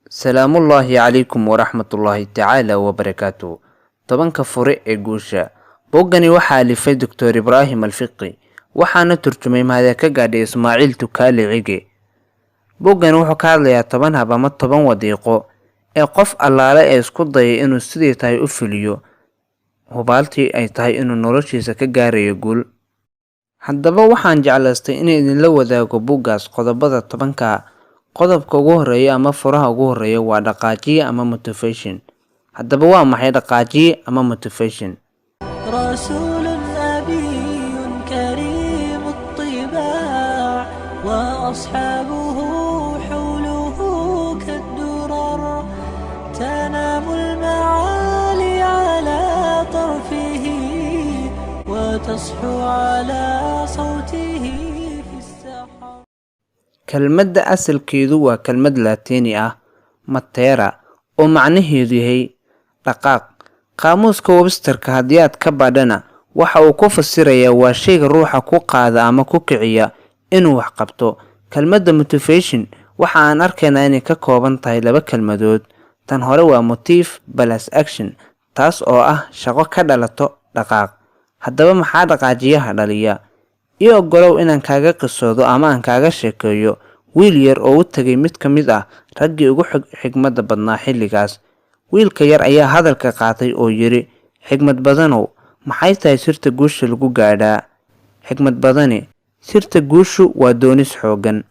salaamullaahi calaykum waraxmatullaahi tacaala wabarakaatu. Tobanka fure ee guusha. Boggani waxaa alifay Dr. Ibraahim Alfiqi, waxaana turjumay mahada ka gaadhay Ismaaciil Tukaale Cige. Boggani wuxuu ka hadlayaa 10 hab ama 10 wadiiqo ee qof allaale ee isku dayay inuu sidii tahay u fuliyo, hubaaltii ay tahay inuu noloshiisa ka gaarayo guul. Haddaba waxaan jeclaystay inaan idinla wadaago boggaas qodobada 10ka. Qodobka ugu horeeya ama furaha ugu horeeya waa dhaqaajiye ama motivation. Haddaba waa maxay dhaqaajiye ama motivation? رسول نبي كريم الطباع وأصحابه حوله كالدرر تنام المعالي على طرفه وتصحو على صوته في السحر. Kelmadda asalkeedu waa kelmad Laatiini ah matera oo macnaheedu yahay dhaqaaq. Qaamuuska Websterka haddii aad ka badhana waxa uu ku fasirayaa waa shayga ruuxa ku qaada ama ku kiciya inuu wax qabto. Kelmadda motivation waxa aan arkaynaa inay ka kooban tahay 2 kelmadood. Tan hore waa motive plus action, taas oo ah shaqo ka dhalato dhaqaaq. Haddaba maxaa dhaqaajiyaha dhaliya? Iyo ogolow inaan kaaga qisoodo ama aan kaaga sheekeeyo wiil yar oo u tagay mid ka mid ah raggii ugu xigmadda badnaa xilligaas. Wiilka yar ayaa hadalka qaatay oo yiri, xigmad badanow, maxay tahay sirta guusha lagu gaadhaa? Xigmad badani, sirta guushu waa doonis xoogan.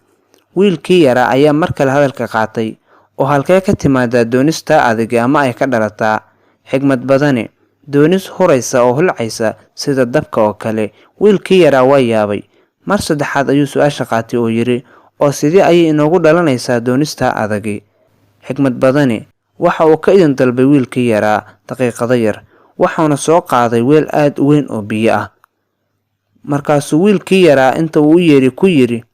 Wiilkii yara ayaa mar kale hadalka qaatay, oo halkee ka timaadaa doonista adag ama ay ka dhalataa? Xigmad badani, doonis huraysa oo hulcaysa sida dabka oo kale. Wiilkii yara waa yaabay. Mar saddexaad ayuu su'aasha qaatay oo yiri, oo sidee ayay inoogu dhalanaysaa doonista adag? Xigmad badani, waxa uu ka idin dalbay wiilkii yaraa daqiiqado yar, waxaana soo qaaday weel aad u weyn oo biyo ah. Markaasuu wiilkii yaraa inta uu u yeeri ku yiri,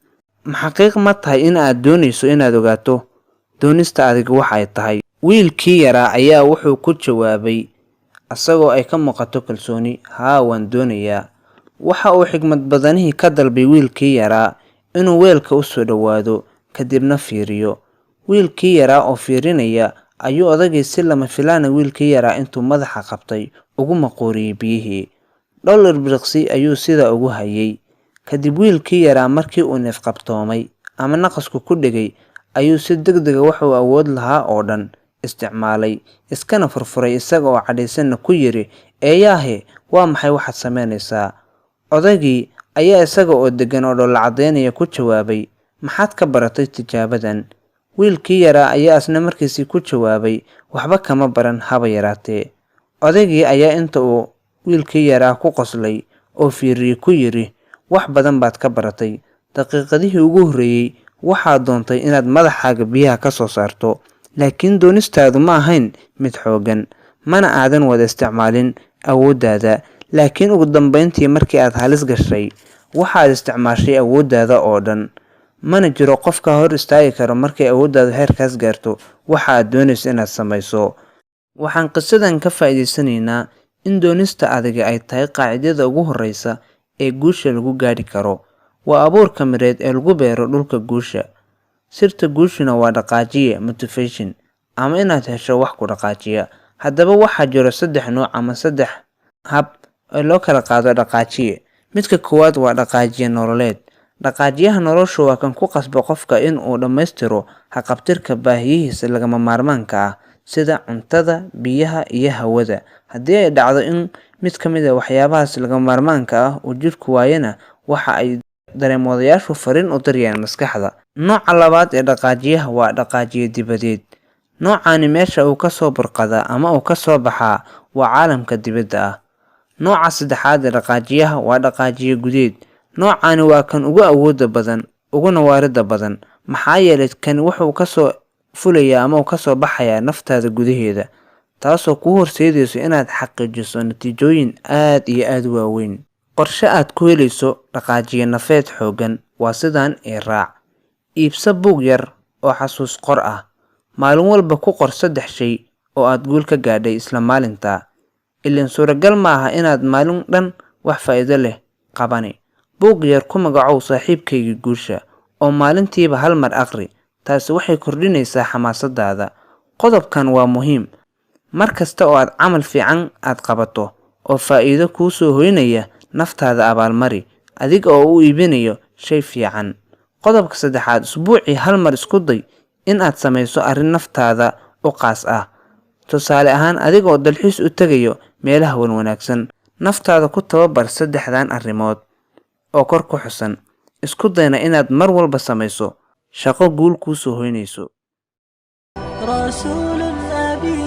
"Maxaqiiq ma tahay in aad doonayso inaad ogaato doonista adag waxa ay tahay?" Wiilkii yaraa ayaa wuxuu ku jawaabay asagoo ay ka muuqato kalsooni, "Haa, waan doonayaa." Waxa uu xigmad badanihii ka dalbay wiilkii yaraa inuu weelka u soo dhawaado, kadibna fiiriyo. Wiilkii yaraa oo fiirinaya ayuu odagii si lama filaan wiilkii yaraa intuu madaxa qabtay ugu maquuriyay biyihii. Dhowr ilbiriqsi ayuu sida ugu hayay. Kadib wiilkii yaraa markii uu neef qabtoomay ama naqasku ku dhigay ayuu si degdeg ah wuxuu awood lahaa oo dhan isticmaalay, iskana furfuray isaga oo cadhaysanna ku yiri, "Eeyaahe, waa maxay waxaad samaynaysaa?" Odagii ayaa isaga oo degan oo dhoolla cadeynaya ku jawaabay, "Maxaad ka baratay tijaabadan?" Wiilkii yaraa ayaa isna markiisii ku jawaabay, "Waxba kama baran haba yaraatee." Odagii ayaa inta uu wiilkii yaraa ku qoslay oo fiiriyay ku yiri, "Wax badan baad ka baratay. Daqiiqadihii ugu horreeyay waxaad doontay inaad madaxaaga biyaha ka soo saarto, laakiin doonistaadu ma ahayn mid xoogan, mana aadan wada isticmaalin awooddaada. Laakiin ugu dambeyntii markii aad halis gashay, waxaad isticmaashay awooddaada oo dhan. Mana jiro qof ka hor istaagi karo markay awooddaadu heerkaas gaarto waxa aad doonayso inaad samayso." Waxaan qisadan ka faa'iideysanaynaa in doonista adag ay tahay qaacidada ugu horreysa ee guusha lagu gaadhi karo. Waa abuurka mireed ee lagu beero dhulka guusha. Sirta guushuna waa dhaqaajiye motivation, ama inaad hesho wax ku dhaqaajiya. Haddaba waxaa jiro 3 nooc ama 3 hab oo loo kala qaado dhaqaajiye. Midka koowaad waa dhaqaajiye nololeed. Dhaqaajiyaha noloshu waa kan ku qasba qofka in uu dhammaystiro haqabtirka baahiyihiisa lagama maarmaanka ah sida cuntada, biyaha iyo hawada. Haddii ay dhacdo in mid ka mid ah waxyaabahaas lagama maarmaanka ah uu jidhku waayana, waxa ay dareemoodayaashu fariin u dirayaan maskaxda. Nooca labaad ee dhaqaajiyaha waa dhaqaajiye dibadeed. Noocani meesha uu ka soo burqadaa ama uu ka soo baxaa waa caalamka dibadda ah. Nooca saddexaad ee dhaqaajiyaha waa dhaqaajiye gudeed. Noocani waa kan ugu awoodda badan, uguna waarida badan, maxaa yeelay kan wuxuu ka soo fulayaa ama uu ka soo baxayaa naftaada gudaheeda, taasoo kuu horseedayso inaad xaqiijiso natiijooyin aad iyo aad u waaweyn. Qorshe aad ku helayso dhaqaajiye nafeed xoogan waa sidan ee raac. Iibso buug yar oo xasuus qor ah. Maalin walba ku qor 3 shay oo aad guul ka gaadhay isla maalinta. Ileen suuragal ma aha inaad maalin dhan wax faa'iido leh qabani. Buug yar ku magacow saaxiibkayga guusha oo maalintiiba hal mar akhri. taasi waxay kordhinaysaa xamaasadaada. Qodobkan waa muhiim. Markasta oo aad camal fiican aad qabato oo faa'iido kuu soo hoynaya, naftaada abaalmari adiga oo u iibinayo shay fiican. Qodobka saddexaad, usbuucii hal mar isku day in aad samayso arrin naftaada u qaas ah. Tusaale ahaan, adiga oo dalxiis u tagayo meelaha wanaagsan, naftaada ku tababar saddexdan arrimood oo kor ku xusan. Isku dayna inaad mar walba samayso shaqo guul kuu soo hoynayso. رسول أبي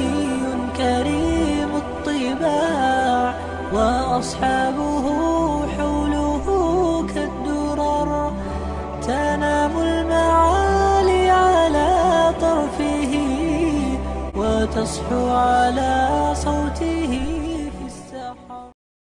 كريم الطباع وأصحابه